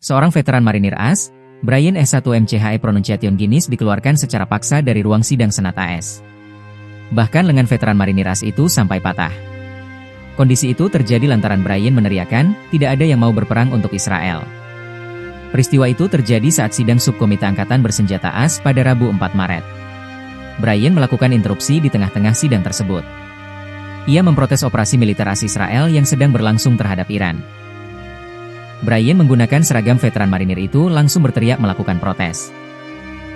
Seorang veteran marinir AS, Brian S1MCHE Pronunciation Guinness dikeluarkan secara paksa dari ruang sidang Senat AS. Bahkan lengan veteran marinir AS itu sampai patah. Kondisi itu terjadi lantaran Brian meneriakan, tidak ada yang mau berperang untuk Israel. Peristiwa itu terjadi saat sidang Subkomite Angkatan Bersenjata AS pada Rabu 4 Maret. Brian melakukan interupsi di tengah-tengah sidang tersebut. Ia memprotes operasi militer AS Israel yang sedang berlangsung terhadap Iran. Brian menggunakan seragam veteran marinir itu langsung berteriak melakukan protes.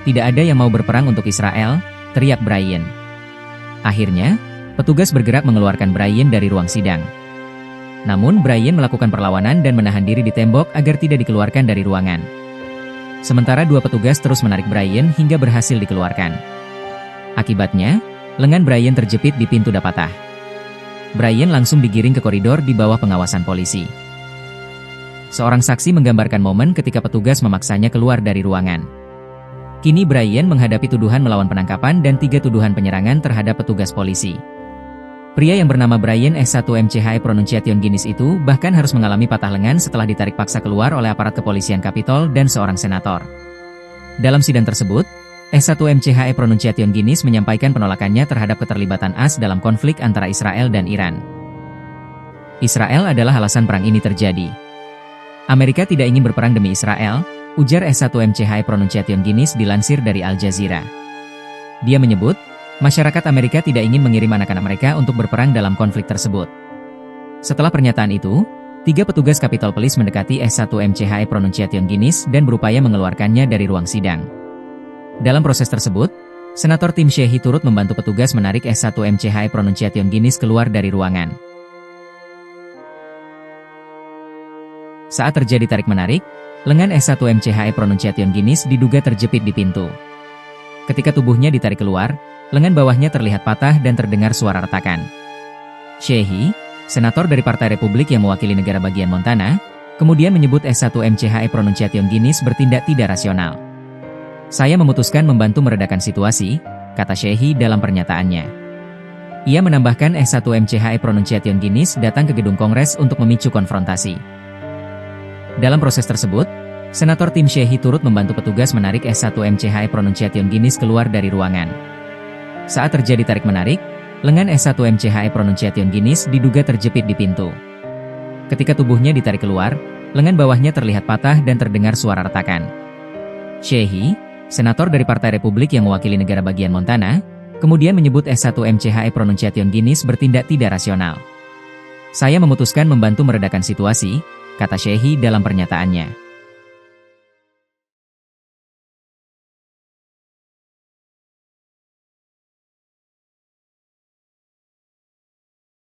Tidak ada yang mau berperang untuk Israel, teriak Brian. Akhirnya, petugas bergerak mengeluarkan Brian dari ruang sidang. Namun Brian melakukan perlawanan dan menahan diri di tembok agar tidak dikeluarkan dari ruangan. Sementara dua petugas terus menarik Brian hingga berhasil dikeluarkan. Akibatnya, lengan Brian terjepit di pintu dan patah. Brian langsung digiring ke koridor di bawah pengawasan polisi. Seorang saksi menggambarkan momen ketika petugas memaksanya keluar dari ruangan. Kini Brian menghadapi tuduhan melawan penangkapan dan 3 tuduhan penyerangan terhadap petugas polisi. Pria yang bernama Brian S1MCHE Pronunciation Guinness itu bahkan harus mengalami patah lengan setelah ditarik paksa keluar oleh aparat kepolisian Capitol dan seorang senator. Dalam sidang tersebut, S1MCHE Pronunciation Guinness menyampaikan penolakannya terhadap keterlibatan AS dalam konflik antara Israel dan Iran. Israel adalah alasan perang ini terjadi. Amerika tidak ingin berperang demi Israel, ujar S1MCHE Pronunciation Guinness dilansir dari Al Jazeera. Dia menyebut, masyarakat Amerika tidak ingin mengirim anak-anak mereka untuk berperang dalam konflik tersebut. Setelah pernyataan itu, 3 petugas Capitol Police mendekati S1MCHE Pronunciation Guinness dan berupaya mengeluarkannya dari ruang sidang. Dalam proses tersebut, Senator Tim Sheehy turut membantu petugas menarik S1MCHE Pronunciation Guinness keluar dari ruangan. Saat terjadi tarik-menarik, lengan S1MCHE Pronunciation Guinness diduga terjepit di pintu. Ketika tubuhnya ditarik keluar, lengan bawahnya terlihat patah dan terdengar suara retakan. Sheehy, senator dari Partai Republik yang mewakili negara bagian Montana, kemudian menyebut S1MCHE Pronunciation Guinness bertindak tidak rasional. Saya memutuskan membantu meredakan situasi, kata Sheehy dalam pernyataannya. Ia menambahkan S1MCHE Pronunciation Guinness datang ke gedung Kongres untuk memicu konfrontasi. Dalam proses tersebut, Senator Tim Sheehy turut membantu petugas menarik S1MCHE Pronunciation Guinness keluar dari ruangan. Saat terjadi tarik-menarik, lengan S1MCHE Pronunciation Guinness diduga terjepit di pintu. Ketika tubuhnya ditarik keluar, lengan bawahnya terlihat patah dan terdengar suara retakan. Sheehy, senator dari Partai Republik yang mewakili negara bagian Montana, kemudian menyebut S1MCHE Pronunciation Guinness bertindak tidak rasional. Saya memutuskan membantu meredakan situasi, kata Sheehy dalam pernyataannya.